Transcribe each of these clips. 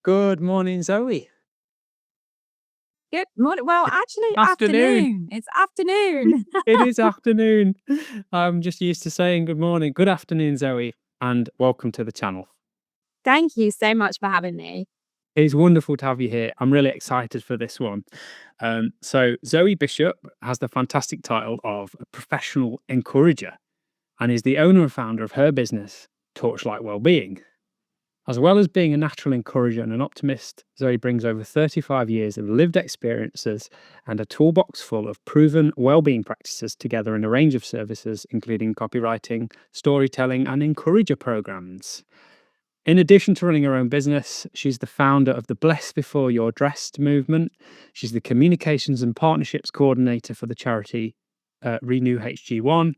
Good morning, Zoe. Good morning. Well, actually, Afternoon. afternoon. It's afternoon. It is afternoon. I'm just used to saying good morning. Good afternoon, Zoe, and welcome to the channel. Thank you so much for having me. It's wonderful to have you here. I'm really excited for this one. So Zoe Bishop has the fantastic title of a professional encourager and is the owner and founder of her business, Torchlight Wellbeing. As well as being a natural encourager and an optimist, Zoe brings over 35 years of lived experiences and a toolbox full of proven well-being practices together in a range of services, including copywriting, storytelling, and encourager programs. In addition to running her own business, she's the founder of the Bless Before You're Dressed movement. She's the communications and partnerships coordinator for the charity Renew HG1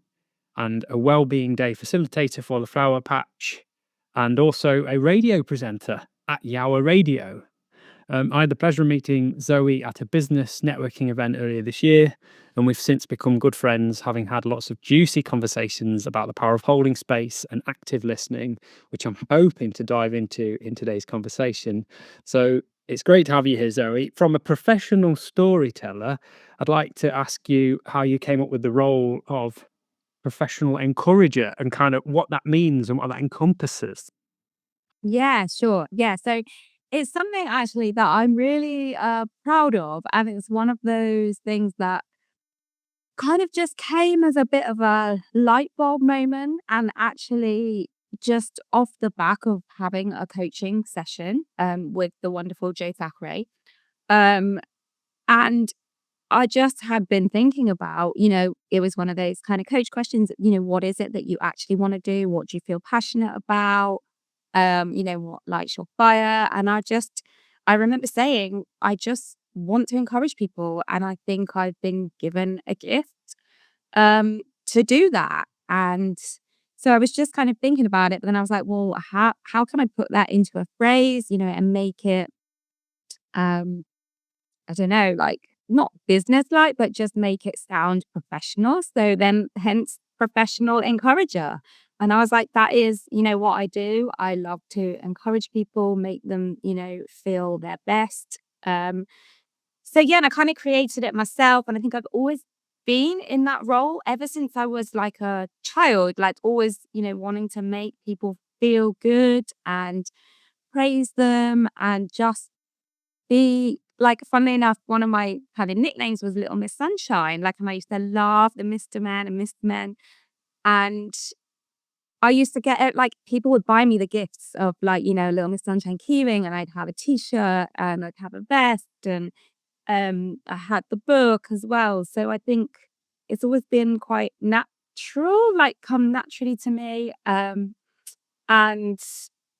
and a well-being day facilitator for the Flower Patch, and also a radio presenter at Yower Radio. I had the pleasure of meeting Zoe at a business networking event earlier this year, and we've since become good friends, having had lots of juicy conversations about the power of holding space and active listening, which I'm hoping to dive into in today's conversation. So it's great to have you here, Zoe. From a professional storyteller, I'd like to ask you how you came up with the role of professional encourager and kind of what that means and what that encompasses. Yeah, sure. Yeah. So it's something actually that I'm really proud of. And it's one of those things that kind of just came as a bit of a light bulb moment and actually just off the back of having a coaching session with the wonderful Joe Thackeray. Um, and I just had been thinking about, it was one of those kind of coach questions, what is it that you actually want to do? What do you feel passionate about? What lights your fire? And I remember saying, I just want to encourage people. And I think I've been given a gift to do that. And so I was just kind of thinking about it. But then I was like, well, how can I put that into a phrase, and make it, um, I don't know, like not business like, but just make it sound professional. So then, hence, professional encourager. And I was like, that is, what I do. I love to encourage people, make them, feel their best. So yeah, and I kind of created it myself. And I think I've always been in that role ever since I was like a child, like always, wanting to make people feel good and praise them and just be like, funnily enough, one of my kind of nicknames was Little Miss Sunshine. Like, and I used to love the Mr. Men and Mr. Men. And I used to get it, like, people would buy me the gifts of, like, Little Miss Sunshine keyring, and I'd have a t-shirt and I'd have a vest, and I had the book as well. So I think it's always been quite natural, like, come naturally to me. And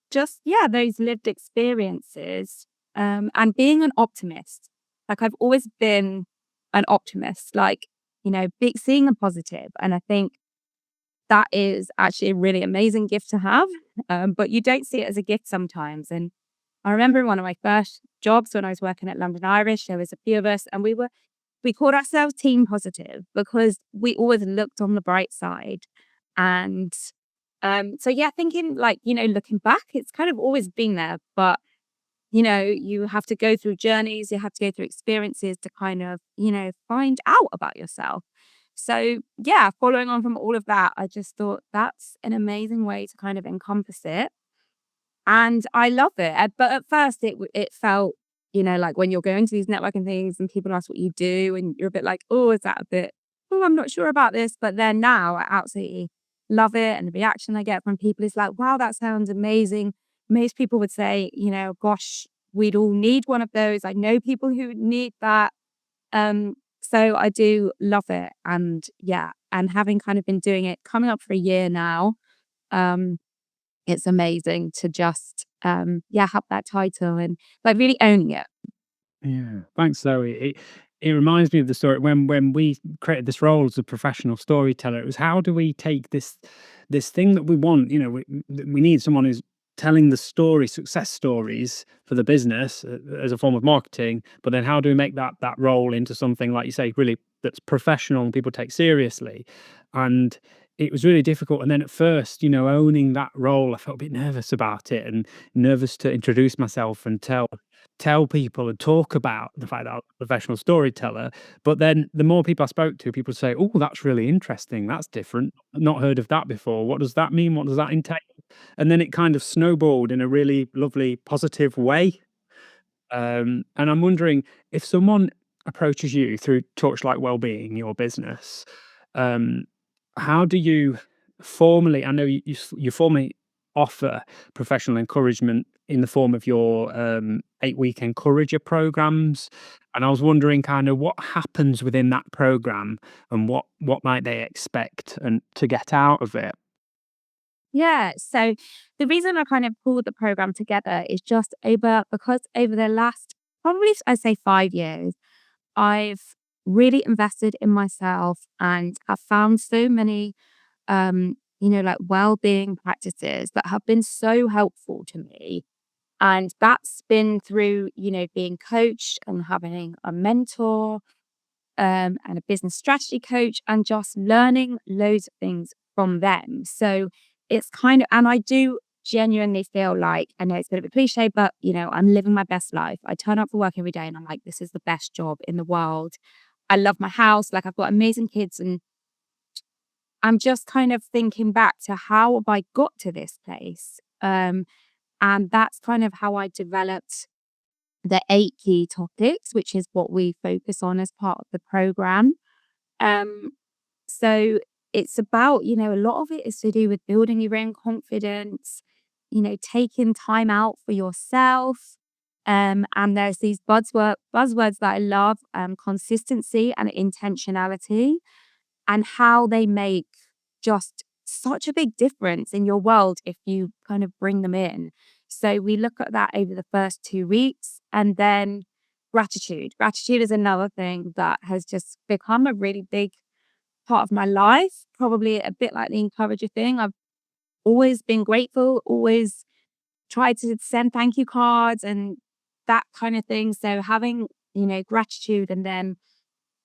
just, yeah, those lived experiences, and being an optimist. Like, I've always been an optimist, like, seeing the positive. And I think that is actually a really amazing gift to have. But you don't see it as a gift sometimes. And I remember one of my first jobs when I was working at London Irish, there was a few of us, and we called ourselves Team Positive because we always looked on the bright side. And so yeah, thinking like, looking back, it's kind of always been there, but you have to go through journeys, you have to go through experiences to kind of, find out about yourself. So yeah, following on from all of that, I just thought that's an amazing way to kind of encompass it. And I love it. But at first it felt, like when you're going to these networking things and people ask what you do and you're a bit like, oh, is that a bit, oh, I'm not sure about this. But then now I absolutely love it. And the reaction I get from people is like, wow, that sounds amazing. Most people would say, gosh, we'd all need one of those. I know people who need that. So I do love it. And yeah, and having kind of been doing it coming up for a year now, um, it's amazing to just, have that title and like really owning it. Yeah, thanks, Zoe. It reminds me of the story when we created this role as a professional storyteller. It was how do we take this thing that we want? We need someone who's telling the story, success stories for the business as a form of marketing. But then how do we make that role into something like you say, really that's professional and people take seriously? And it was really difficult. And then at first, owning that role, I felt a bit nervous about it and nervous to introduce myself and tell people and talk about the fact that I'm a professional storyteller. But then the more people I spoke to, people say, "Oh, that's really interesting. That's different. I've not heard of that before. What does that mean? What does that entail?" And then it kind of snowballed in a really lovely, positive way. And I'm wondering if someone approaches you through Torchlight Wellbeing, your business, um, how do you formally? I know you formally offer professional encouragement in the form of your 8-week encourager programs, and I was wondering kind of what happens within that program and what might they expect and to get out of it. Yeah. So the reason I kind of pulled the program together is just because over the last probably I'd say 5 years, I've really invested in myself and have found so many like well-being practices that have been so helpful to me. And that's been through, being coached and having a mentor, and a business strategy coach, and just learning loads of things from them. So it's kind of, and I do genuinely feel like, I know it's a bit of a cliche, but I'm living my best life. I turn up for work every day and I'm like, this is the best job in the world. I love my house. Like, I've got amazing kids, and I'm just kind of thinking back to how have I got to this place? And that's kind of how I developed the 8 key topics, which is what we focus on as part of the program. Um, so it's about, a lot of it is to do with building your own confidence, taking time out for yourself. And there's these buzzwords that I love, consistency and intentionality, and how they make just such a big difference in your world if you kind of bring them in. So we look at that over the first 2 weeks, and then gratitude. Gratitude is another thing that has just become a really big part of my life, probably a bit like the encourager thing. I've always been grateful, always tried to send thank you cards and that kind of thing. So having, gratitude, and then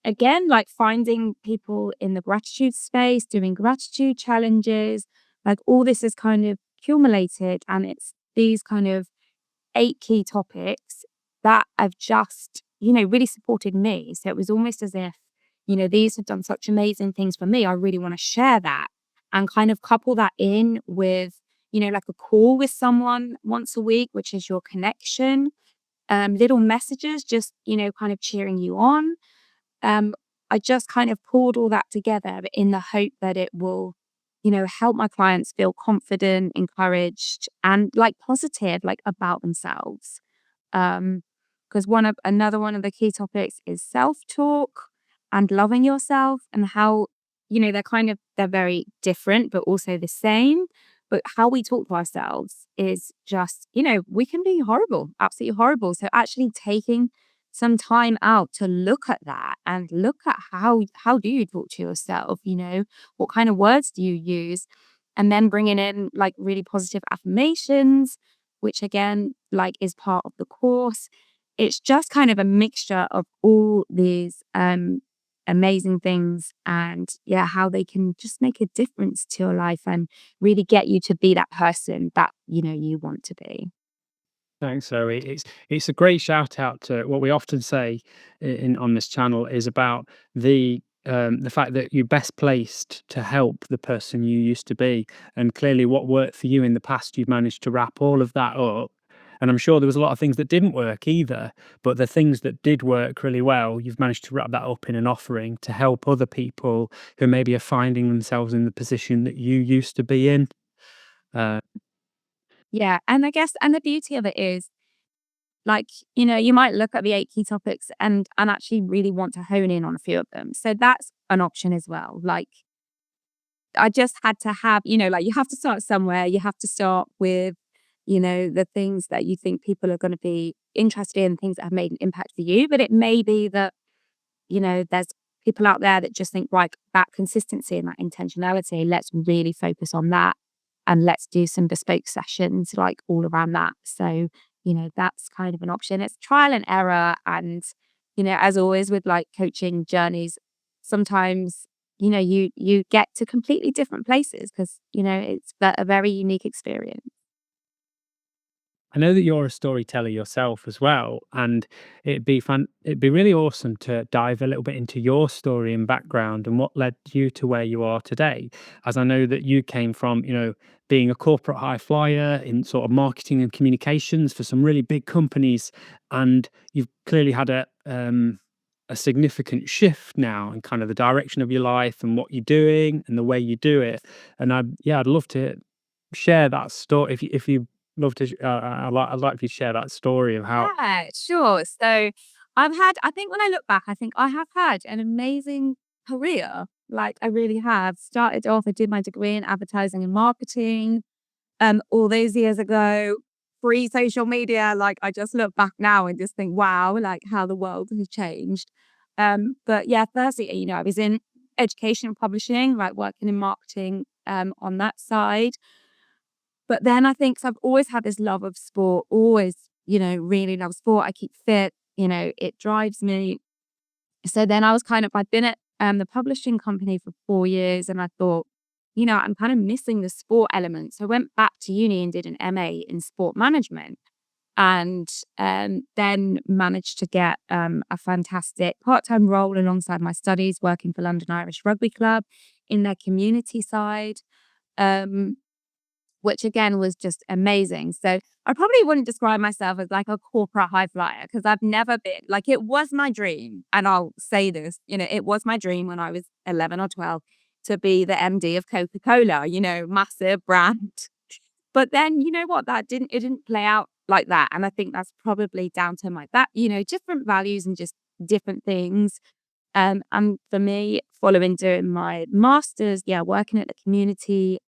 again, like finding people in the gratitude space, doing gratitude challenges, like all this is kind of accumulated, and it's these kind of 8 key topics that have just, really supported me. So it was almost as if, these have done such amazing things for me. I really want to share that and kind of couple that in with, like a call with someone once a week, which is your connection, little messages, just, kind of cheering you on. um, I just kind of pulled all that together in the hope that it will, help my clients feel confident, encouraged, and like positive, like about themselves. Um, because another one of the key topics is self-talk and loving yourself, and how, they're very different, but also the same. But how we talk to ourselves is just, we can be horrible, absolutely horrible. So actually taking some time out to look at that and look at how do you talk to yourself, what kind of words do you use, and then bringing in like really positive affirmations, which again, like, is part of the course. It's just kind of a mixture of all these amazing things, and yeah, how they can just make a difference to your life and really get you to be that person that you want to be. Thanks, Zoe. It's a great shout out to what we often say in on this channel is about the fact that you're best placed to help the person you used to be, and clearly what worked for you in the past, you've managed to wrap all of that up. And I'm sure there was a lot of things that didn't work either, but the things that did work really well, you've managed to wrap that up in an offering to help other people who maybe are finding themselves in the position that you used to be in. Uh, Yeah, and I guess, and the beauty of it is, like, you might look at the 8 key topics and actually really want to hone in on a few of them. So that's an option as well. Like, I just had to have, like, you have to start somewhere. You have to start with, the things that you think people are going to be interested in, things that have made an impact for you. But it may be that, there's people out there that just think, right, that consistency and that intentionality, let's really focus on that. And let's do some bespoke sessions like all around that. So, that's kind of an option. It's trial and error. And, as always with like coaching journeys, sometimes you get to completely different places because, it's a very unique experience. I know that you're a storyteller yourself as well, and it'd be really awesome to dive a little bit into your story and background and what led you to where you are today. As I know that you came from, being a corporate high flyer in sort of marketing and communications for some really big companies, and you've clearly had a significant shift now in kind of the direction of your life and what you're doing and the way you do it. And I'd love to share that story if you love to. I'd like for you to share that story of how. Yeah, sure. So I think when I look back, I think I have had an amazing career. Like I really have. Started off, I did my degree in advertising and marketing. All those years ago, pre social media. Like I just look back now and just think, wow, like how the world has changed. But yeah, firstly, I was in education and publishing, like working in marketing on that side. But then I think 'cause I've always had this love of sport, always, really love sport. I keep fit, it drives me. So then I'd been at the publishing company for 4 years and I thought, I'm kind of missing the sport element. So I went back to uni and did an MA in sport management and then managed to get a fantastic part-time role alongside my studies working for London Irish Rugby Club in their community side. Um, which again was just amazing. So I probably wouldn't describe myself as like a corporate high flyer because I've never been like it was my dream. And I'll say this, it was my dream when I was 11 or 12 to be the MD of Coca-Cola, massive brand. But then you know what? It didn't play out like that. And I think that's probably down to different values and just different things. And for me, following doing my master's, working at the community,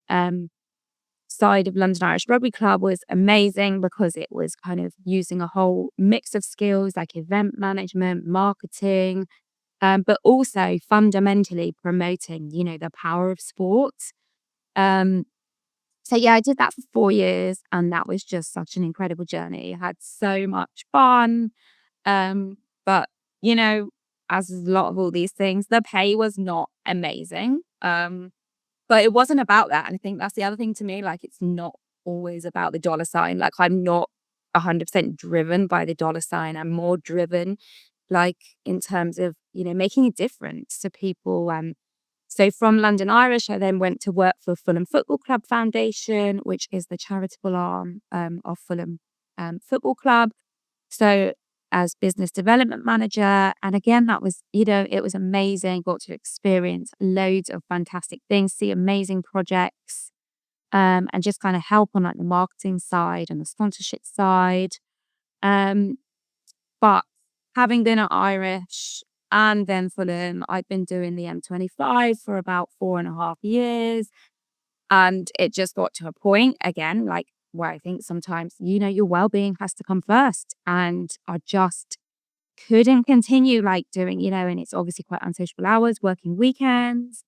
side of London Irish Rugby Club was amazing because it was kind of using a whole mix of skills like event management, marketing, but also fundamentally promoting, the power of sport. Um, so yeah, I did that for 4 years and that was just such an incredible journey. I had so much fun. But you know, as a lot of all these things, the pay was not amazing. But it wasn't about that, and I think that's the other thing to me, like, it's not always about the dollar sign, like, I'm not 100% driven by the dollar sign, I'm more driven, like, in terms of, making a difference to people, so from London Irish, I then went to work for Fulham Football Club Foundation, which is the charitable arm, of Fulham, Football Club. So as business development manager, and again, that was, it was amazing. Got to experience loads of fantastic things, see amazing projects, and just kind of help on like the marketing side and the sponsorship side. Um, but having been at Irish and then Fulham, I've been doing the M25 for about 4.5 years. And it just got to a point again, like where I think sometimes, your well-being has to come first. And I just couldn't continue like doing, and it's obviously quite unsociable hours, working weekends.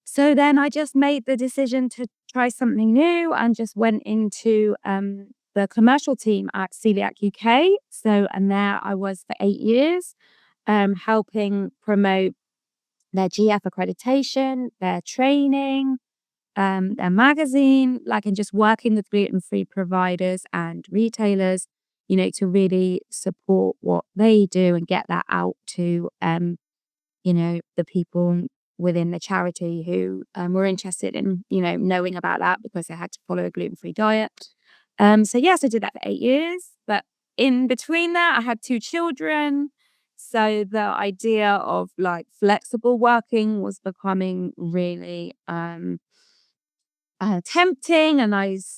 So then I just made the decision to try something new and just went into the commercial team at Coeliac UK. So, and there I was for 8 years, helping promote their GF accreditation, their training, their magazine, like, and just working with gluten-free providers and retailers, to really support what they do and get that out to, the people within the charity who were interested in, knowing about that because they had to follow a gluten-free diet. So yes, I did that for 8 years, but in between that, I had two children. So the idea of like flexible working was becoming really tempting. And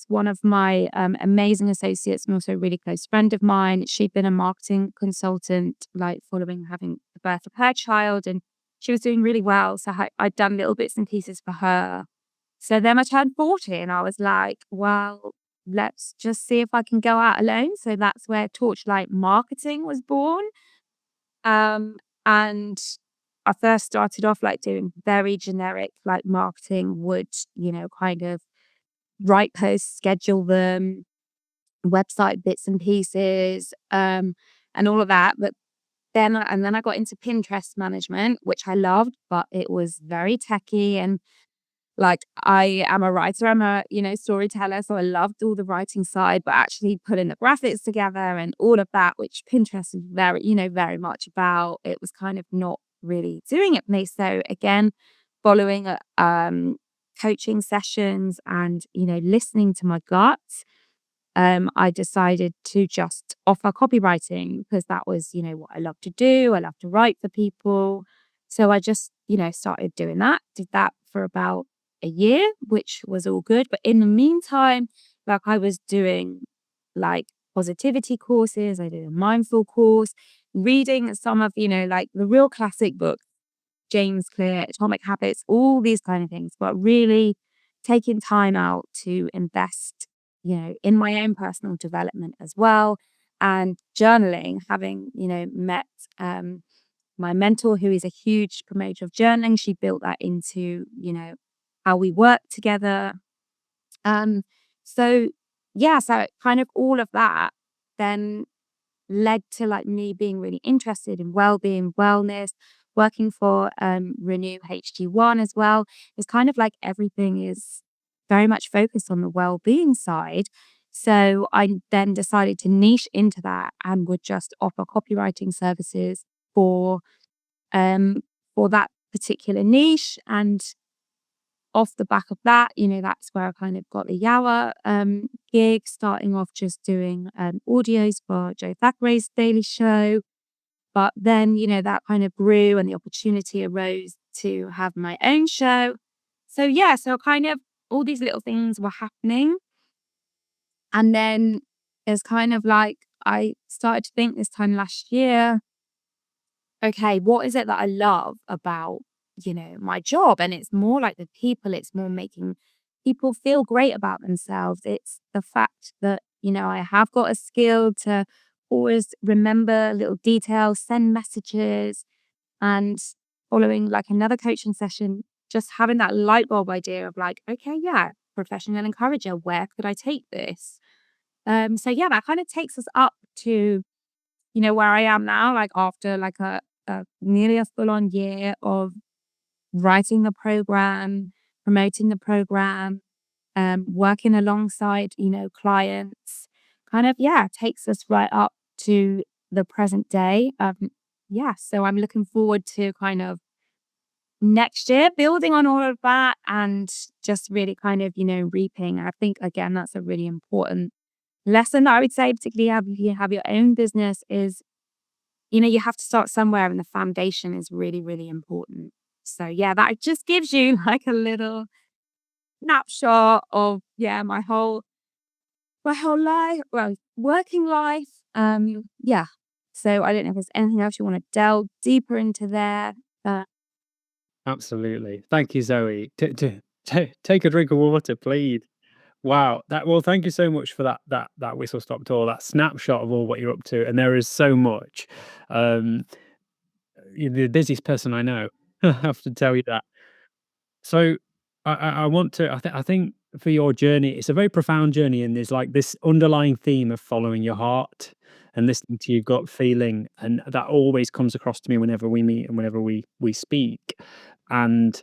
one of my amazing associates and also a really close friend of mine. She'd been a marketing consultant, like following having the birth of her child, and she was doing really well. So I'd done little bits and pieces for her. So then I turned 40 and I was like, well, let's just see if I can go out alone. So that's where Torchlight Marketing was born. And I first started off like doing very generic like marketing, would, kind of write posts, schedule them, website bits and pieces, and all of that. But then I got into Pinterest management, which I loved, but it was very techy. And like, I am a writer, I'm a, storyteller, so I loved all the writing side, but actually putting the graphics together and all of that, which Pinterest is very, very much about, it was kind of not really doing it for me. So again, following coaching sessions and, listening to my gut, I decided to just offer copywriting because that was, what I love to do. I love to write for people. So I just, started doing that, did that for about a year, which was all good. But in the meantime, like, I was doing like positivity courses, I did a mindful course, reading some of, like the real classic books, James Clear, Atomic Habits, all these kind of things, but really taking time out to invest, in my own personal development as well. And journaling, having, met my mentor, who is a huge promoter of journaling. She built that into, how we work together. Um, so yeah, so kind of all of that then led to like me being really interested in well-being, wellness, working for Renew HG1 as well. It's kind of like everything is very much focused on the well-being side. So I then decided to niche into that and would just offer copywriting services for um for that particular niche. And off the back of that, that's where I kind of got the Yawa gig, starting off just doing audios for Joe Thackeray's Daily Show. But then, that kind of grew and the opportunity arose to have my own show. So yeah, so kind of all these little things were happening. And then it's kind of like I started to think this time last year, okay, what is it that I love about, my job? And it's more like the people, it's more making people feel great about themselves. It's the fact that, I have got a skill to always remember little details, send messages, and following like another coaching session, just having that light bulb idea of like, okay, yeah, professional encourager, where could I take this? So yeah, that kind of takes us up to, where I am now, like after like a nearly a full on year of writing the program, promoting the program, working alongside, clients, kind of, yeah, takes us right up to the present day. Yeah, so I'm looking forward to kind of next year building on all of that and just really kind of, reaping. I think again, that's a really important lesson that I would say, particularly if you have your own business, is you have to start somewhere and the foundation is really, really important. So yeah, that just gives you like a little snapshot of, yeah, my whole life, well, working life. Yeah. So I don't know if there's anything else you want to delve deeper into there. Uh, Absolutely. Thank you, Zoe. Take a drink of water, please. Wow. Well, thank you so much for that whistle stop tour, that snapshot of all what you're up to. And there is so much. Um, you're the busiest person I know. I have to tell you that. So I want to. I think for your journey, it's a very profound journey, and there's like this underlying theme of following your heart and listening to your gut feeling, and that always comes across to me whenever we meet and whenever we speak. And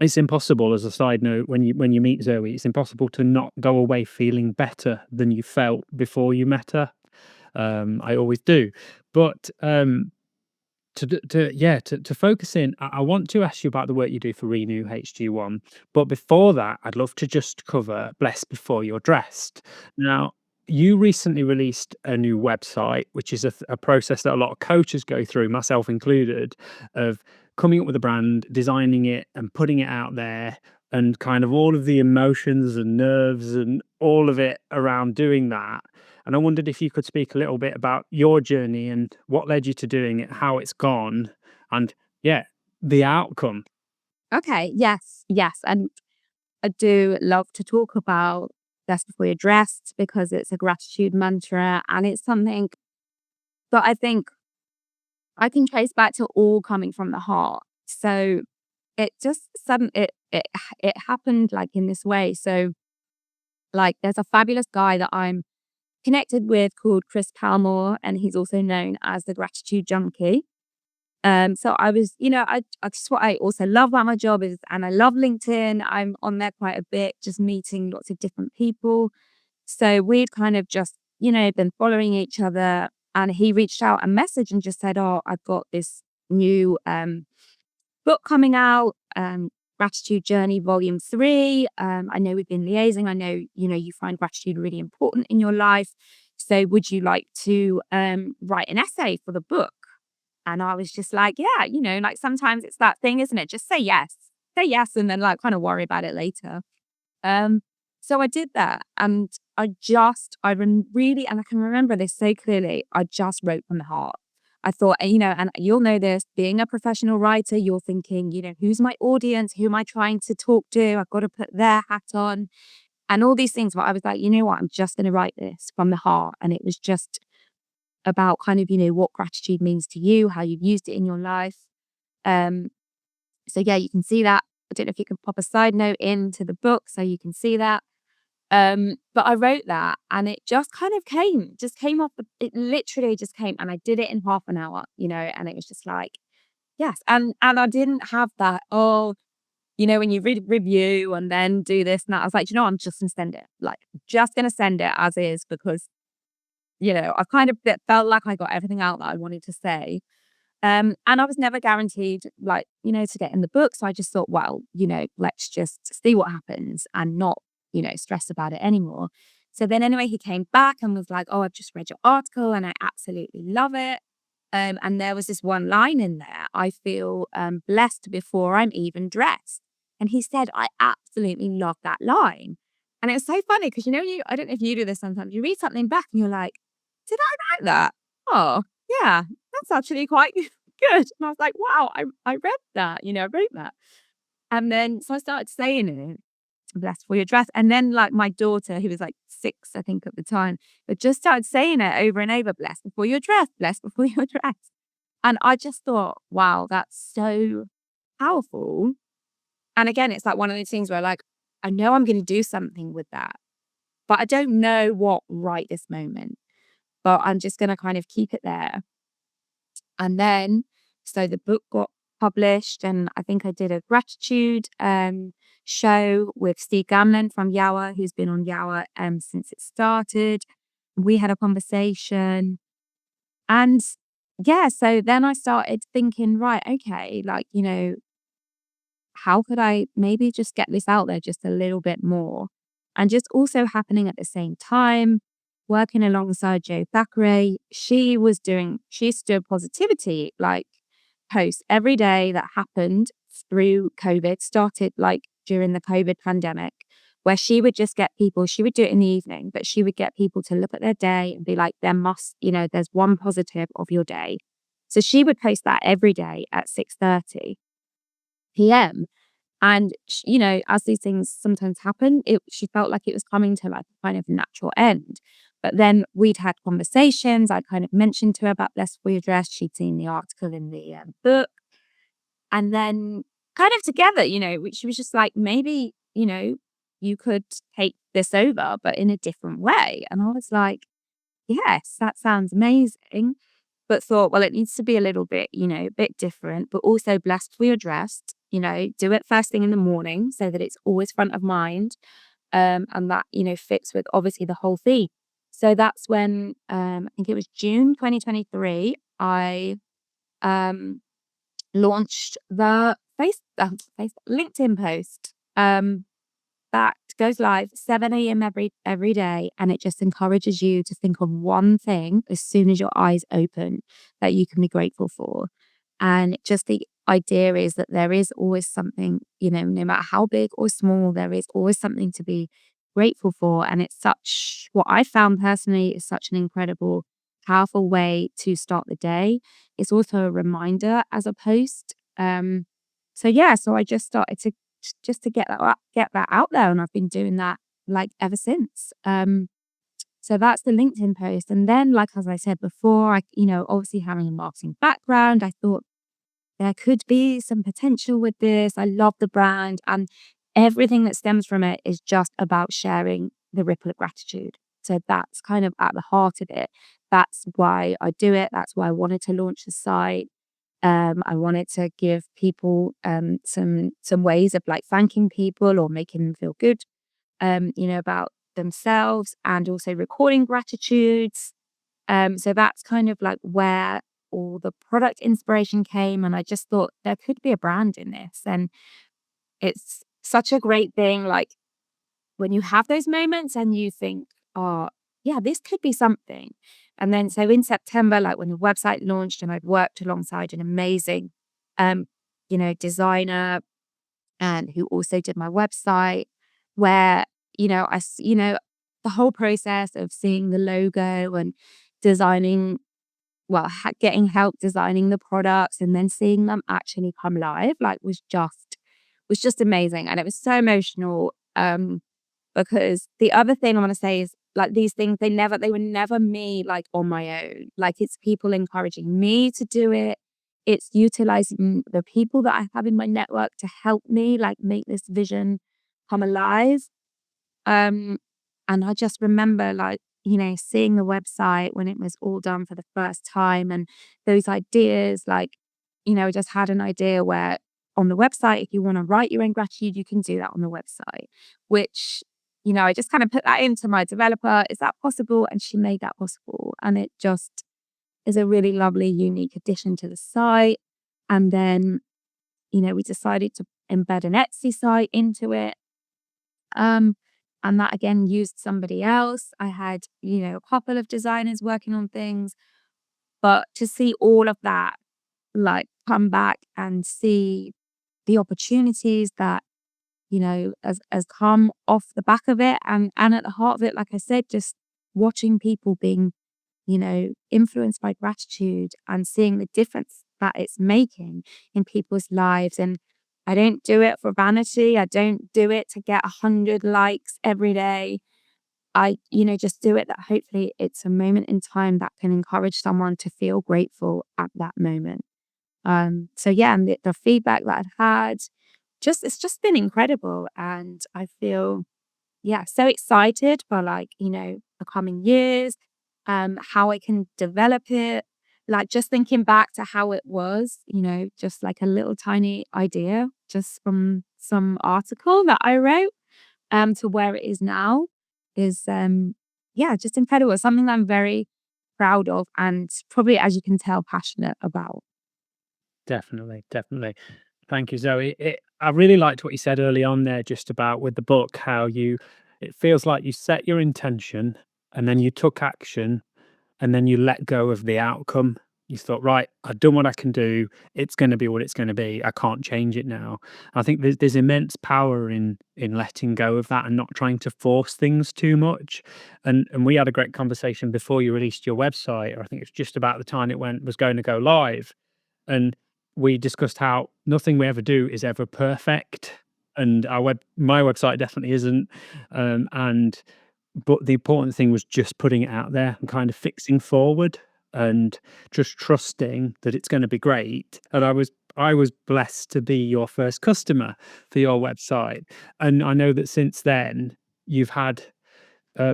it's impossible, as a side note, when you meet Zoe, it's impossible to not go away feeling better than you felt before you met her. I always do, but to focus in, I want to ask you about the work you do for Renew HG1. But before that, I'd love to just cover Blessed Before You're Dressed. Now, you recently released a new website, which is a process that a lot of coaches go through, myself included, of coming up with a brand, designing it, and putting it out there, and kind of all of the emotions and nerves and all of it around doing that. And I wondered if you could speak a little bit about your journey and what led you to doing it, how it's gone, and yeah, the outcome. okay. Yes. Yes. And I do love to talk about Best Before You're Dressed because it's a gratitude mantra and it's something that I think I can trace back to all coming from the heart. So it just it happened like in this way. So like there's a fabulous guy that I'm connected with called Chris Palmore, and he's also known as the Gratitude Junkie. So I was, just what I also love about my job is, and I love LinkedIn. I'm on there quite a bit, just meeting lots of different people. So we'd kind of just, been following each other, and he reached out and messaged and just said, "Oh, I've got this new book coming out, Gratitude Journey Volume 3. I know we've been liaising. I know, you find gratitude really important in your life. So would you like to write an essay for the book?" And I was just like, yeah, like sometimes it's that thing, isn't it? Just say yes. Say yes and then like kind of worry about it later. Um, so I did that, and really, and I can remember this so clearly, I just wrote from the heart. I thought, and you'll know this, being a professional writer, you're thinking, who's my audience? Who am I trying to talk to? I've got to put their hat on and all these things. But I was like, you know what? I'm just going to write this from the heart. And it was just about kind of, what gratitude means to you, how you've used it in your life. Um, so yeah, you can see that. I don't know if you can pop a side note into the book so you can see that. But I wrote that and it just kind of came off it literally just came, and I did it in half an hour, and it was just like, yes. And I didn't have that, when you read a review and then do this and that. I was like, I'm just gonna send it. Like, just gonna send it as is because, I kind of felt like I got everything out that I wanted to say. And I was never guaranteed, like, to get in the book. So I just thought, well, let's just see what happens and not, stress about it anymore. So then anyway, he came back and was like, "Oh, I've just read your article and I absolutely love it." And there was this one line in there: "I feel blessed before I'm even dressed." And he said, I absolutely love that line. And it was so funny because, I don't know if you do this sometimes, you read something back and you're like, did I write that? Oh, yeah, that's actually quite good. And I was like, wow, I read that, I wrote that. And then, so I started saying it, "Blessed for your dress." And then, like, my daughter, who was like 6, I think, at the time, but just started saying it over and over: "Blessed before your dress, blessed before your dress." And I just thought, wow, that's so powerful. And again, it's like one of those things where, like, I know I'm going to do something with that, but I don't know what right this moment, but I'm just going to kind of keep it there. And then, so the book got published, and I think I did a gratitude show with Steve Gamlin from Yawa, who's been on Yawa since it started. We had a conversation, and yeah, so then I started thinking, right, okay, like, how could I maybe just get this out there just a little bit more? And just also happening at the same time, working alongside Joe Thackeray, she used to do a positivity like post every day that happened through COVID, started like during the COVID pandemic, where she would just get people, she would do it in the evening, but she would get people to look at their day and be like, there's one positive of your day. So she would post that every day at 6:30 PM. And, as these things sometimes happen, she felt like it was coming to like a kind of natural end. But then we'd had conversations. I kind of mentioned to her about Blessed for Your Dress. She'd seen the article in the book. And then kind of together, she was just like, maybe, you could take this over, but in a different way. And I was like, yes, that sounds amazing. But thought, well, it needs to be a little bit, a bit different, but also blessed for your dressed, do it first thing in the morning so that it's always front of mind. And that, fits with obviously the whole theme. So that's when, I think it was June 2023, I launched the LinkedIn post. That goes live 7 a.m. every day, and it just encourages you to think of one thing as soon as your eyes open that you can be grateful for. And just the idea is that there is always something, no matter how big or small, there is always something to be grateful for. And it's what I found personally is such an incredible, powerful way to start the day. It's also a reminder as a post. So yeah, so I just started to get that out there, and I've been doing that like ever since. So that's the LinkedIn post. And then, like, as I said before, obviously having a marketing background, I thought there could be some potential with this. I love the brand, and everything that stems from it is just about sharing the ripple of gratitude. So that's kind of at the heart of it. That's why I do it. That's why I wanted to launch the site. I wanted to give people some ways of like thanking people or making them feel good, about themselves, and also recording gratitudes. So that's kind of like where all the product inspiration came. And I just thought there could be a brand in this. And it's such a great thing. Like when you have those moments and you think, oh, yeah, this could be something. And then so in September, like when the website launched and I'd worked alongside an amazing, um, designer and who also did my website, where, the whole process of seeing the logo and designing, well, getting help designing the products and then seeing them actually come live, like was just amazing. And it was so emotional. Because the other thing I want to say is like these things, they were never me like on my own. Like it's people encouraging me to do it. It's utilizing the people that I have in my network to help me like make this vision come alive. Um, and I just remember like, seeing the website when it was all done for the first time and those ideas, like, I just had an idea where on the website, if you want to write your own gratitude, you can do that on the website, which, I just kind of put that into my developer. Is that possible? And she made that possible. And it just is a really lovely, unique addition to the site. And then, we decided to embed an Etsy site into it. Um, and that again used somebody else. I had, a couple of designers working on things, but to see all of that like come back and see the opportunities that, as come off the back of it and at the heart of it, like I said, just watching people being, influenced by gratitude and seeing the difference that it's making in people's lives. And I don't do it for vanity. I don't do it to get 100 likes every day. I, just do it that hopefully it's a moment in time that can encourage someone to feel grateful at that moment. So yeah, and the feedback that I've had, it's just been incredible. And I feel, yeah, so excited for like, the coming years, how I can develop it. Like just thinking back to how it was, just like a little tiny idea just from some article that I wrote, to where it is now is, yeah, just incredible. Something that I'm very proud of and probably, as you can tell, passionate about. Definitely, definitely. Thank you, Zoe. I really liked what you said early on there, just about with the book, how it feels like you set your intention and then you took action and then you let go of the outcome. You thought, right, I've done what I can do. It's going to be what it's going to be. I can't change it now. I think there's immense power in letting go of that and not trying to force things too much. And we had a great conversation before you released your website, or I think it's just about the time it was going to go live, and we discussed how nothing we ever do is ever perfect, and my website definitely isn't. And but the important thing was just putting it out there and kind of fixing forward and just trusting that it's going to be great. And I was blessed to be your first customer for your website, and I know that since then you've had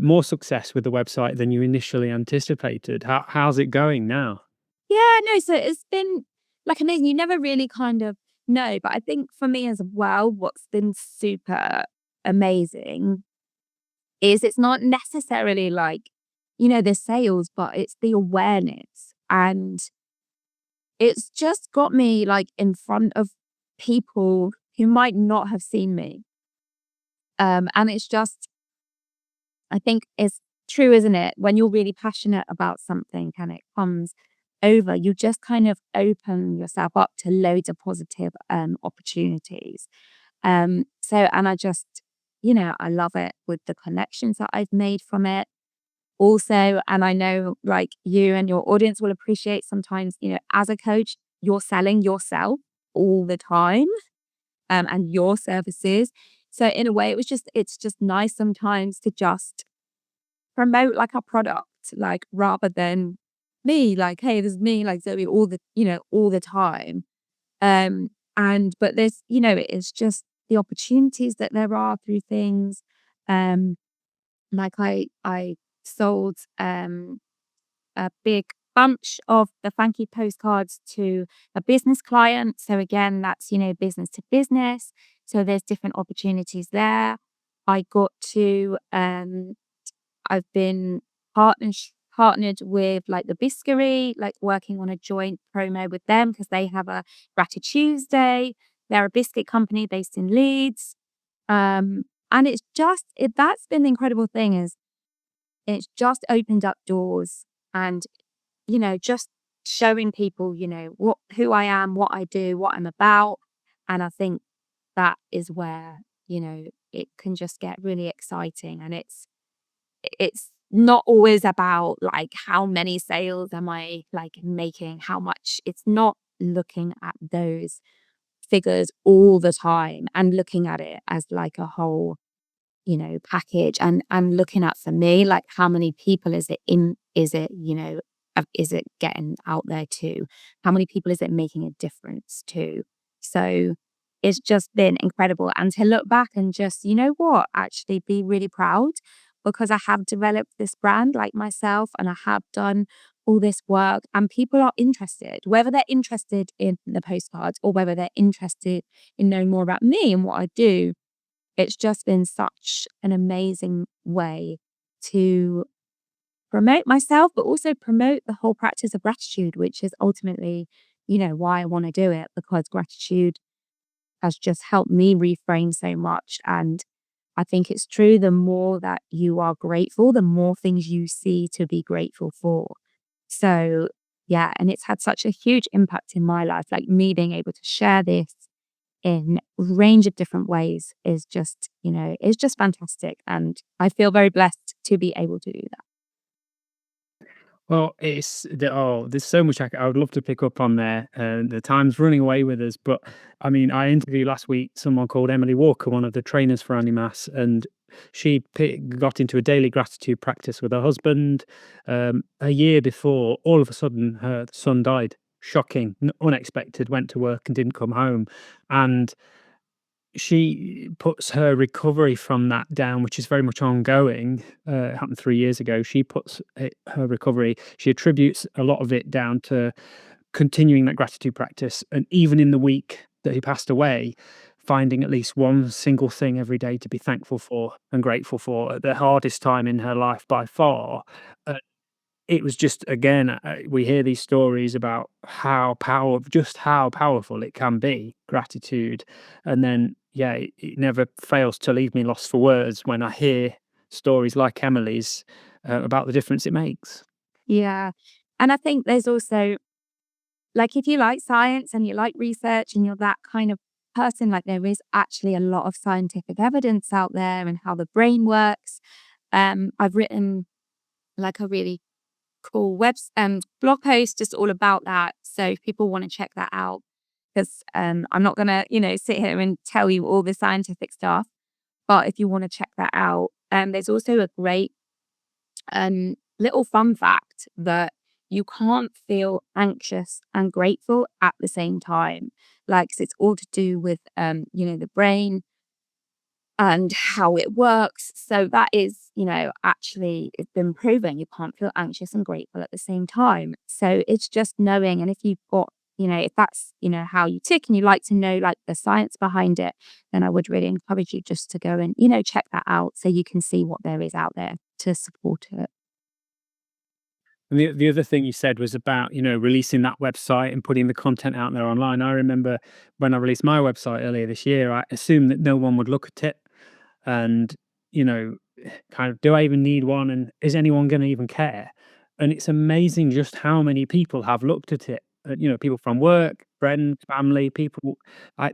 more success with the website than you initially anticipated. How's it going now? Yeah, no, so it's been like amazing. You never really kind of know, but I think for me as well, what's been super amazing is it's not necessarily like, the sales, but it's the awareness. And it's just got me like in front of people who might not have seen me. And it's just, I think it's true, isn't it? When you're really passionate about something and it comes over, you just kind of open yourself up to loads of positive opportunities. And I just, I love it with the connections that I've made from it. Also, and I know like you and your audience will appreciate sometimes, as a coach, you're selling yourself all the time, and your services. So in a way, it's just nice sometimes to just promote like a product, like rather than me, like, hey, this is me, like Zoe, all the time. But there's, it's just the opportunities that there are through things. Like I sold a big bunch of the thank you postcards to a business client. So again, that's, business to business. So there's different opportunities there. I got to, I've been partnered with like the Biscuitery, like working on a joint promo with them because they have a Gratitude Tuesday. They're a biscuit company based in Leeds. And it's just, that's been the incredible thing is it's just opened up doors and, just showing people, who I am, what I do, what I'm about. And I think that is where, it can just get really exciting. And it's not always about like how many sales am I like making, how much. It's not looking at those figures all the time and looking at it as like a whole, package and looking at for me, like how many people is it, is it getting out there to? How many people is it making a difference to? So it's just been incredible. And to look back and just, actually be really proud because I have developed this brand like myself and I have done all this work and people are interested, whether they're interested in the postcards or whether they're interested in knowing more about me and what I do. It's just been such an amazing way to promote myself, but also promote the whole practice of gratitude, which is ultimately, why I want to do it because gratitude has just helped me reframe so much. And I think it's true. The more that you are grateful, the more things you see to be grateful for. So, yeah, and it's had such a huge impact in my life, like me being able to share this in a range of different ways is just fantastic. And I feel very blessed to be able to do that. Well, there's so much I would love to pick up on there. The time's running away with us, but I mean, I interviewed last week someone called Emily Walker, one of the trainers for Animas, and got into a daily gratitude practice with her husband. A year before, all of a sudden, her son died. Shocking, unexpected. Went to work and didn't come home, and she puts her recovery from that down, which is very much ongoing. It happened 3 years ago. She puts her recovery, she attributes a lot of it down to continuing that gratitude practice, and even in the week that he passed away, finding at least one single thing every day to be thankful for and grateful for at the hardest time in her life by far. Uh, it was just again, we hear these stories about how powerful it can be, gratitude, and then, yeah, it never fails to leave me lost for words when I hear stories like Emily's, about the difference it makes. Yeah. And I think there's also, like, if you like science and you like research and you're that kind of person, like, there is actually a lot of scientific evidence out there and how the brain works. I've written like a really cool blog post just all about that. So if people want to check that out, because I'm not gonna, sit here and tell you all the scientific stuff. But if you want to check that out, there's also a great little fun fact that you can't feel anxious and grateful at the same time. Like, 'cause it's all to do with, the brain and how it works. So that is, actually it's been proven you can't feel anxious and grateful at the same time. So it's just knowing, and if you've got, if that's, how you tick and you like to know like the science behind it, then I would really encourage you just to go and, check that out so you can see what there is out there to support it. And the other thing you said was about, releasing that website and putting the content out there online. I remember when I released my website earlier this year, I assumed that no one would look at it and, you know, kind of, do I even need one? And is anyone going to even care? And it's amazing just how many people have looked at it. People from work, friends, family, people.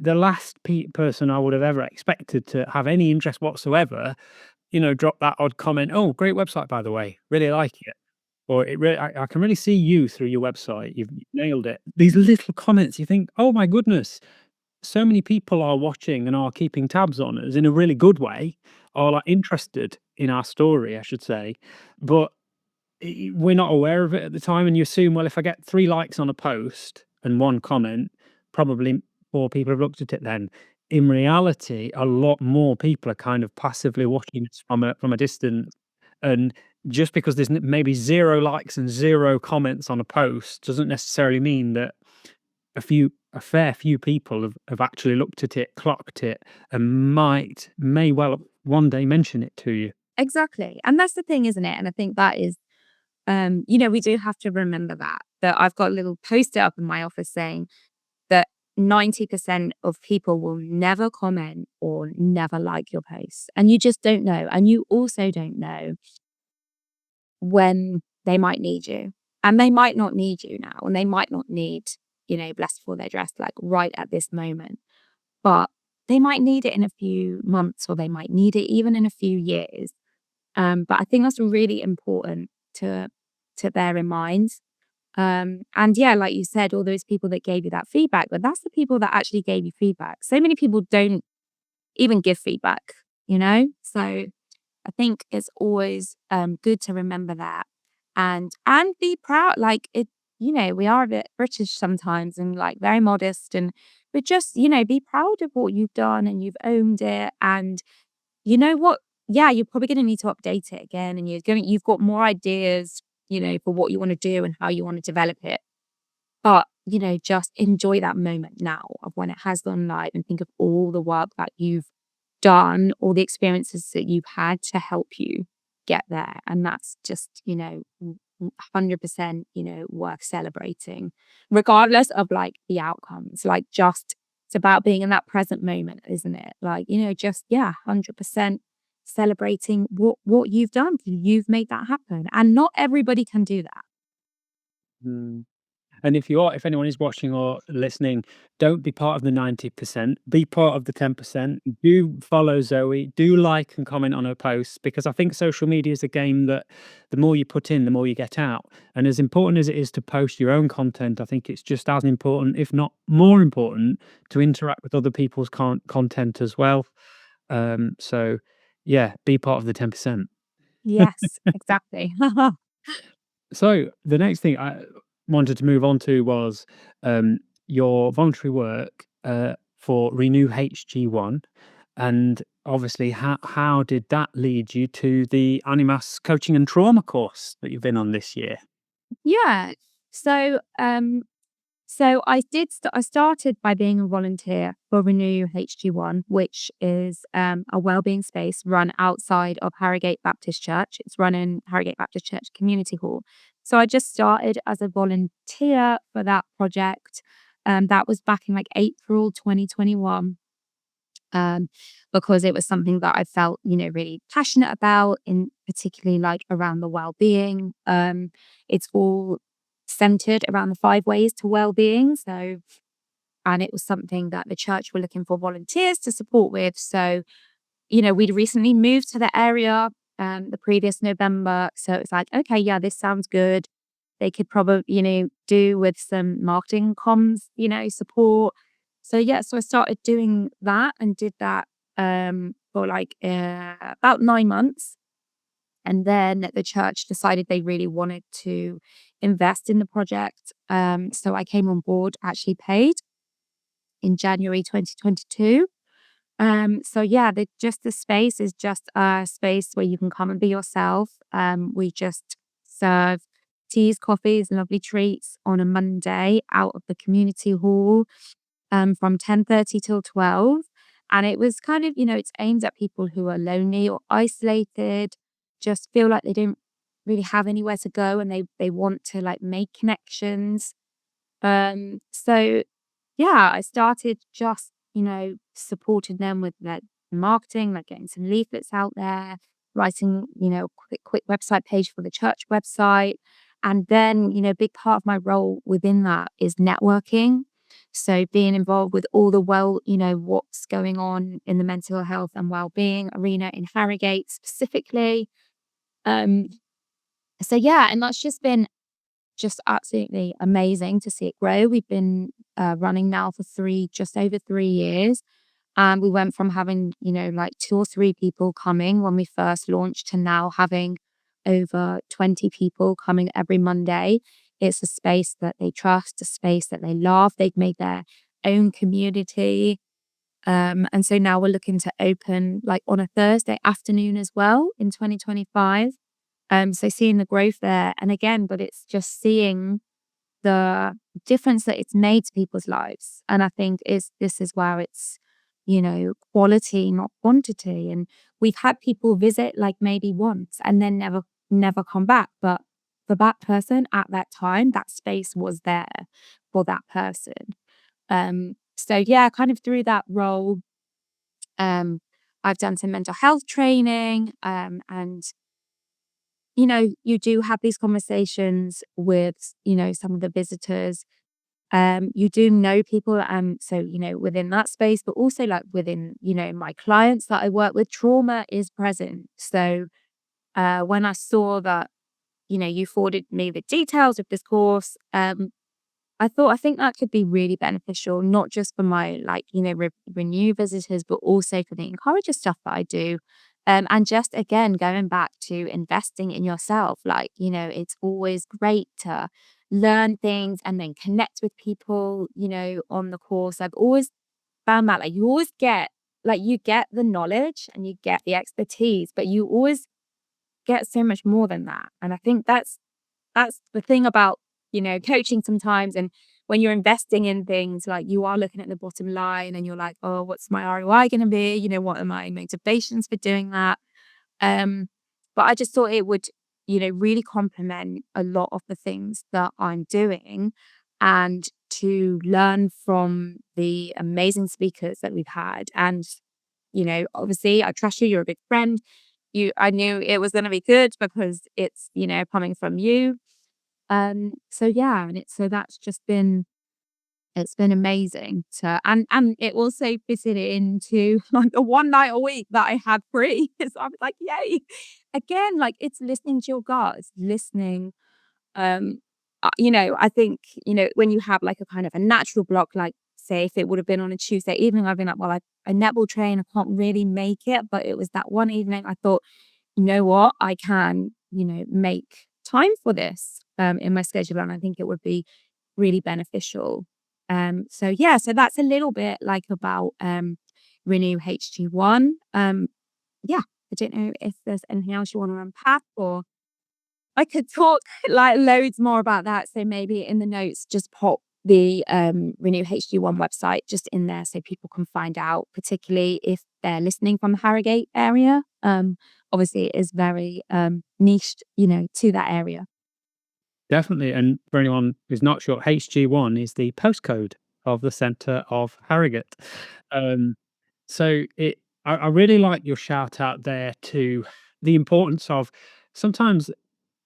The last person I would have ever expected to have any interest whatsoever, drop that odd comment. Oh, great website, by the way. Really like it. Or I can really see you through your website. You've nailed it. These little comments, you think, oh my goodness, so many people are watching and are keeping tabs on us in a really good way, or like interested in our story, I should say. But we're not aware of it at the time. And you assume, well, if I get 3 likes on a post and one comment, probably more people have looked at it then. In reality, a lot more people are kind of passively watching us from a distance. And just because there's maybe 0 likes and 0 comments on a post doesn't necessarily mean that a fair few people have actually looked at it, clocked it, and may well one day mention it to you. Exactly. And that's the thing, isn't it? And I think that is, we do have to remember that I've got a little poster up in my office saying that 90% of people will never comment or never like your posts. And you just don't know. And you also don't know when they might need you. And they might not need you now. And they might not need, blessed before they're dressed, like right at this moment. But they might need it in a few months, or they might need it even in a few years. But I think that's really important to bear in mind. And yeah, like you said, all those people that gave you that feedback, but that's the people that actually gave you feedback. So many people don't even give feedback. So I think it's always good to remember that and be proud. Like we are a bit British sometimes and like very modest but just, be proud of what you've done and you've owned it. And you know what? Yeah, you're probably going to need to update it again, and you've got more ideas, for what you want to do and how you want to develop it. But, just enjoy that moment now of when it has gone live and think of all the work that you've done, all the experiences that you've had to help you get there. And that's just, 100%, worth celebrating, regardless of like the outcomes. Like just it's about being in that present moment, isn't it? Like, just 100% celebrating what you've done. You've made that happen. And not everybody can do that. Mm. And if anyone is watching or listening, don't be part of the 90%, be part of the 10%. Do follow Zoe, do like and comment on her posts, because I think social media is a game that the more you put in, the more you get out. And as important as it is to post your own content, I think it's just as important, if not more important, to interact with other people's content as well. So yeah, be part of the 10%. Yes, exactly. So the next thing I wanted to move on to was your voluntary work for Renew HG1, and obviously how did that lead you to the Animas coaching and trauma course that you've been on this year? Yeah. So, I started by being a volunteer for Renew HG1, which is a wellbeing space run outside of Harrogate Baptist Church. It's run in Harrogate Baptist Church Community Hall. So I just started as a volunteer for that project. That was back in like April 2021. Because it was something that I felt, really passionate about, in particularly like around the well-being. It's all centered around the 5 ways to well-being. So, and it was something that the church were looking for volunteers to support with. So, we'd recently moved to the area the previous November. So it was like, okay, yeah, this sounds good. They could probably, do with some marketing comms, support. So yeah, so I started doing that and did that for like about 9 months. And then the church decided they really wanted to invest in the project. So I came on board, actually paid in January 2022. So yeah, the space is just a space where you can come and be yourself. We just serve teas, coffees, lovely treats on a Monday out of the community hall from 10:30 till 12. And it was kind of, it's aimed at people who are lonely or isolated, just feel like they don't really have anywhere to go and they want to like make connections. So yeah, I started just, supporting them with their marketing, like getting some leaflets out there, writing, quick website page for the church website. And then, a big part of my role within that is networking. So being involved with all the what's going on in the mental health and well-being arena in Harrogate specifically. Um, so yeah, and that's just been just absolutely amazing to see it grow. We've been running now for just over 3 years. And we went from having, like 2 or 3 people coming when we first launched to now having over 20 people coming every Monday. It's a space that they trust, a space that they love. They've made their own community. And so now we're looking to open like on a Thursday afternoon as well in 2025. So seeing the growth there, and again, but it's just seeing the difference that it's made to people's lives. And I think this is where it's, quality, not quantity. And we've had people visit like maybe once and then never come back. But for that person at that time, that space was there for that person. So yeah, kind of through that role, um, I've done some mental health training, and you do have these conversations with, some of the visitors. You do know people, so, within that space, but also like within, my clients that I work with, trauma is present. So, when I saw that, you forwarded me the details of this course, I think that could be really beneficial, not just for my like, renew visitors, but also for the encourager stuff that I do. And just again, going back to investing in yourself, like, it's always great to learn things and then connect with people, on the course. I've always found that like you always get like you get the knowledge and you get the expertise, but you always get so much more than that. And I think that's the thing about, coaching sometimes. And when you're investing in things, like you are looking at the bottom line and you're like, oh, what's my ROI going to be? What are my motivations for doing that? But I just thought it would, really complement a lot of the things that I'm doing, and to learn from the amazing speakers that we've had. And, obviously I trust you, you're a big friend. I knew it was going to be good because it's, coming from you. So yeah, and so that's just it's been amazing to, and it also fitted into like the one night a week that I had free. So I was like, yay. Again, like it's listening to your gut, it's listening. Um, I think, when you have like a kind of a natural block, like say if it would have been on a Tuesday evening, I've been like, well, I netball train, I can't really make it. But it was that one evening I thought, you know what, I can, make time for this in my schedule. And I think it would be really beneficial. So yeah, so that's a little bit like about Renew HG1. Yeah, I don't know if there's anything else you want to unpack, or I could talk like loads more about that. So maybe in the notes, just pop the Renew HG1 website just in there so people can find out, particularly if they're listening from the Harrogate area. Obviously it is very niched, to that area. Definitely. And for anyone who's not sure, HG1 is the postcode of the centre of Harrogate. Um, so I really like your shout out there to the importance of sometimes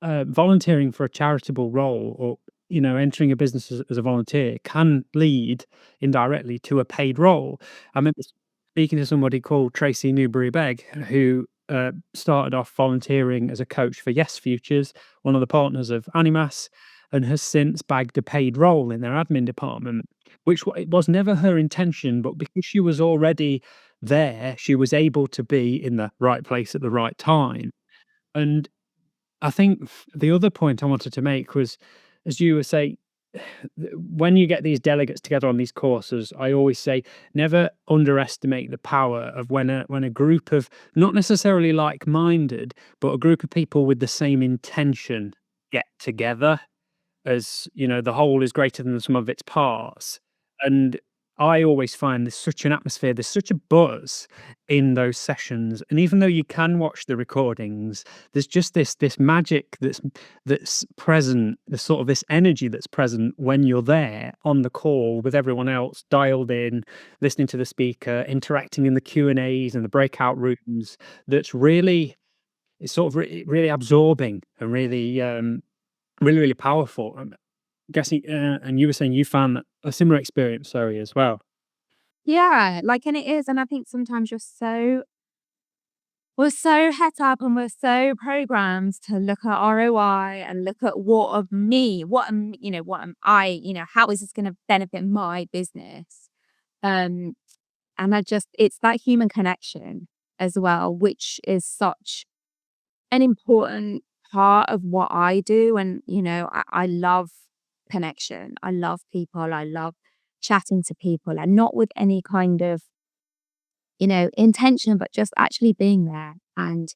volunteering for a charitable role, or entering a business as a volunteer can lead indirectly to a paid role. I remember speaking to somebody called Tracy Newbury Begg, who started off volunteering as a coach for Yes Futures, one of the partners of Animas, and has since bagged a paid role in their admin department, which it was never her intention, but because she was already there, she was able to be in the right place at the right time. And I think the other point I wanted to make was, as you were saying, when you get these delegates together on these courses, I always say never underestimate the power of when a group of not necessarily like-minded, but a group of people with the same intention get together. As the whole is greater than the sum of its parts. And I always find there's such an atmosphere, there's such a buzz in those sessions. And even though you can watch the recordings, there's just this magic that's present, the sort of this energy that's present when you're there on the call with everyone else dialed in, listening to the speaker, interacting in the Q&As and the breakout rooms. That's really, it's sort of really absorbing and really really, really powerful. I'm guessing, and you were saying you found that a similar experience, sorry, as well. Yeah, like, and it is. And I think sometimes we're so het up and we're so programmed to look at ROI and look at what of me, what am I, how is this going to benefit my business? Um, and it's that human connection as well, which is such an important part of what I do. And, I love connection. I love people. I love chatting to people, and not with any kind of, intention, but just actually being there and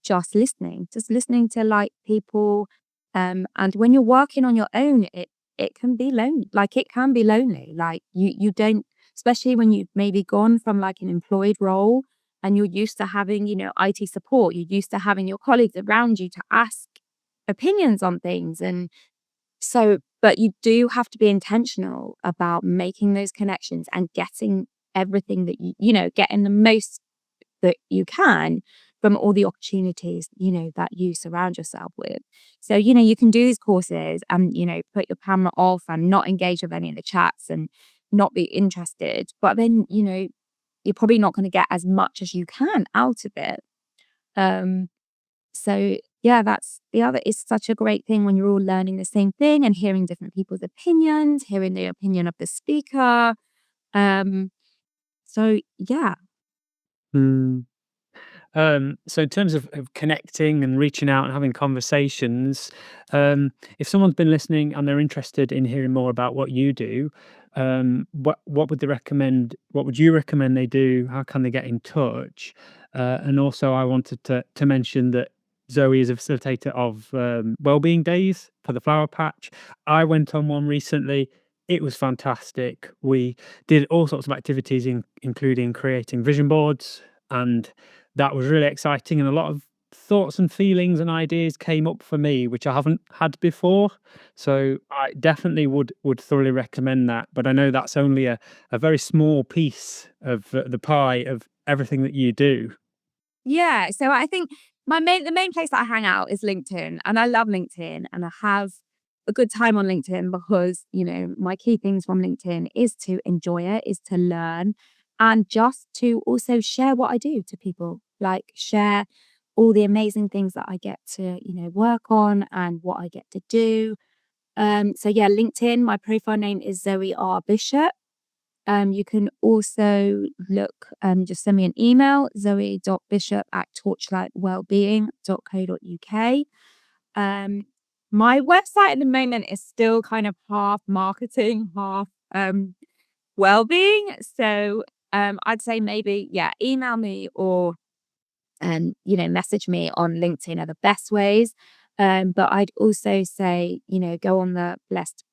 just listening to like people. And when you're working on your own, it can be lonely. Like it can be lonely. Like you don't, especially when you've maybe gone from like an employed role and you're used to having, IT support, you're used to having your colleagues around you to ask opinions on things. And so, but you do have to be intentional about making those connections and getting everything that getting the most that you can from all the opportunities, that you surround yourself with. So, you can do these courses and, put your camera off and not engage with any of the chats and not be interested. But then, you're probably not going to get as much as you can out of it. Um, so yeah, that's the other. It's such a great thing when you're all learning the same thing and hearing different people's opinions, hearing the opinion of the speaker. Um, so yeah. Mm. So in terms of connecting and reaching out and having conversations, if someone's been listening and they're interested in hearing more about what you do, what would they recommend? What would you recommend they do? How can they get in touch? And also, I wanted to mention that Zoe is a facilitator of Wellbeing Days for the Flower Patch. I went on one recently. It was fantastic. We did all sorts of activities, including creating vision boards, and that was really exciting, and a lot of thoughts and feelings and ideas came up for me, which I haven't had before. So I definitely would thoroughly recommend that. But I know that's only a very small piece of the pie of everything that you do. Yeah, so I think the main place that I hang out is LinkedIn, and I love LinkedIn, and I have a good time on LinkedIn because, my key things from LinkedIn is to enjoy it, is to learn, and just to also share what I do to people, like share all the amazing things that I get to, work on and what I get to do. So yeah, LinkedIn, my profile name is Zoe R. Bishop. You can also just send me an email, zoe.bishop@torchlightwellbeing.co.uk. Um, my website at the moment is still kind of half marketing, half well-being. So I'd say maybe, yeah, email me or message me on LinkedIn are the best ways. But I'd also say, go on the Blessed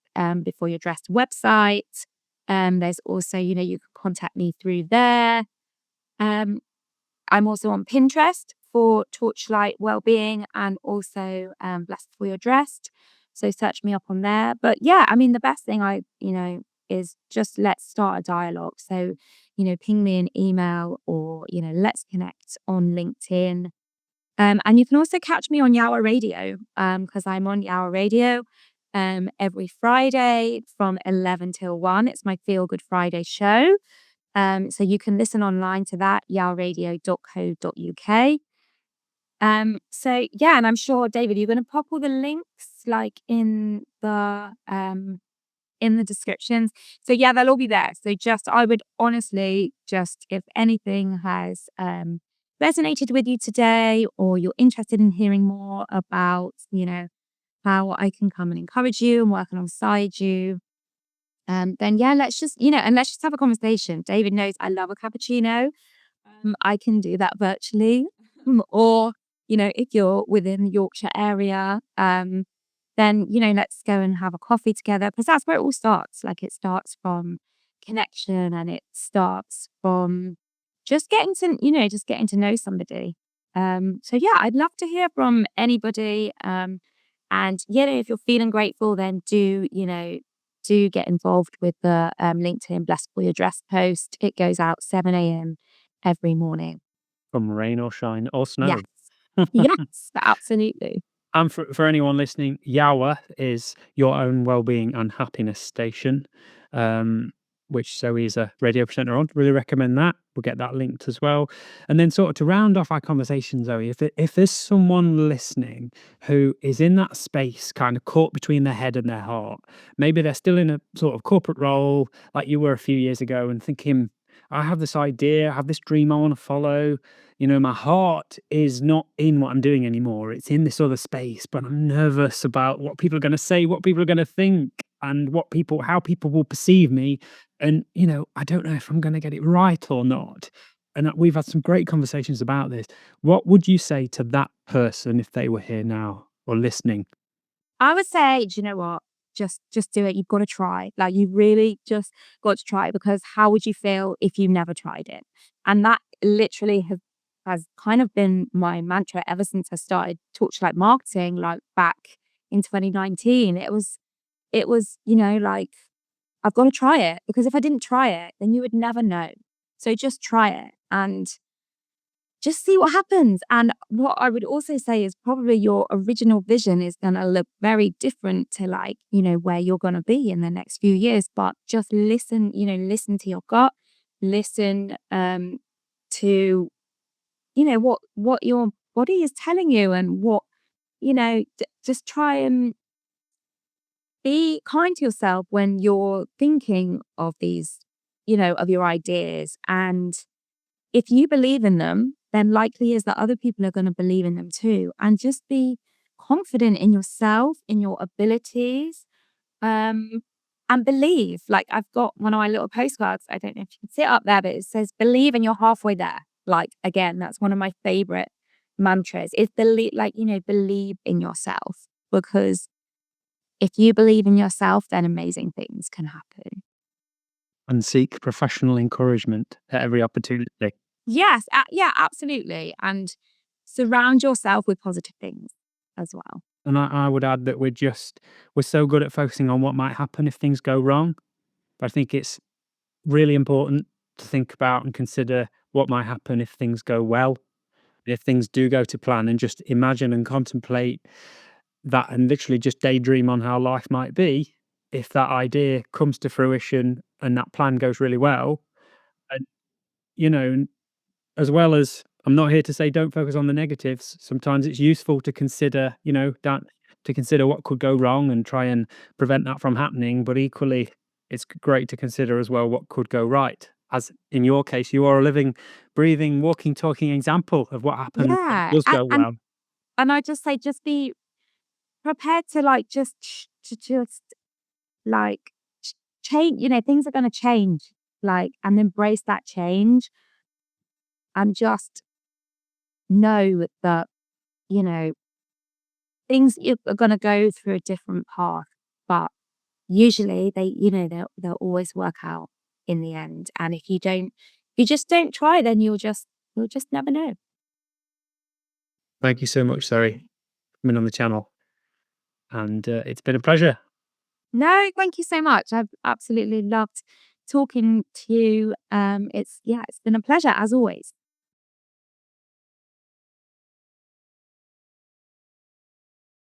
Before You're Dressed website. There's also, you can contact me through there. Um, I'm also on Pinterest for Torchlight Wellbeing and also Blessed Before You're Dressed. So search me up on there. But yeah, I mean, the best thing is just let's start a dialogue. So, ping me an email or, let's connect on LinkedIn. And you can also catch me on Yower Radio, because I'm on Yower Radio every Friday from 11 till 1. It's my Feel Good Friday show. So you can listen online to that, yowerradio.co.uk. So yeah, and I'm sure, David, you're going to pop all the links like in the descriptions. So yeah, they'll all be there. So I would honestly just, if anything has resonated with you today, or you're interested in hearing more about, how I can come and encourage you and work alongside you, then yeah, let's just have a conversation. David knows I love a cappuccino. I can do that virtually. Or, if you're within the Yorkshire area, then, let's go and have a coffee together because that's where it all starts. Like it starts from connection and it starts from just getting to know somebody. So yeah, I'd love to hear from anybody. And, if you're feeling grateful, then do get involved with the LinkedIn Blessed for Your Dress post. It goes out 7 a.m. every morning. From rain or shine or Yes. snow. Yes, absolutely. And for anyone listening, Yawa is your own well-being and happiness station, which Zoe is a radio presenter on. Really recommend that. We'll get that linked as well. And then sort of to round off our conversation, Zoe, if there's someone listening who is in that space, kind of caught between their head and their heart, maybe they're still in a sort of corporate role like you were a few years ago and thinking, I have this idea, I have this dream I want to follow. My heart is not in what I'm doing anymore. It's in this other space, but I'm nervous about what people are going to say, what people are going to think, and how people will perceive me. And, I don't know if I'm going to get it right or not. And we've had some great conversations about this. What would you say to that person if they were here now or listening? I would say, do you know what? Just do it. You've got to try. Like, you really just got to try, because how would you feel if you never tried it? And that literally has kind of been my mantra ever since I started Torchlight Marketing, like back in 2019. It was, like, I've got to try it, because if I didn't try it, then you would never know. So just try it and just see what happens. And what I would also say is probably your original vision is going to look very different to, like, where you're going to be in the next few years. But just listen, listen to your gut, listen to, what your body is telling you, and what, just try and be kind to yourself when you're thinking of these, of your ideas. And if you believe in them, then likely is that other people are going to believe in them too. And just be confident in yourself, in your abilities, um, and believe. Like, I've got one of my little postcards. I don't know if you can see it up there, but it says, "Believe and you're halfway there." Like, again, that's one of my favorite mantras. Is believe, like, believe in yourself, because if you believe in yourself, then amazing things can happen. And seek professional encouragement at every opportunity. Yes, yeah, absolutely. And surround yourself with positive things as well. And I would add that we're so good at focusing on what might happen if things go wrong. But I think it's really important to think about and consider what might happen if things go well, if things do go to plan, and just imagine and contemplate that, and literally just daydream on how life might be if that idea comes to fruition and that plan goes really well. And, you know, as well as, I'm not here to say don't focus on the negatives. Sometimes it's useful to consider, to consider what could go wrong and try and prevent that from happening. But equally, it's great to consider as well what could go right. As in your case, you are a living, breathing, walking, talking example of what happens when it Yeah. does And go and, well. and I just say, just be prepared to, like, to just like change, things are gonna change. Like, and embrace that change, and just know that, you know, things are gonna go through a different path. But usually they'll always work out in the end. And if you just don't try, then you'll just never know. Thank you so much, Zoe, for coming on the channel. And it's been a pleasure. No, thank you so much. I've absolutely loved talking to you. It's been a pleasure as always.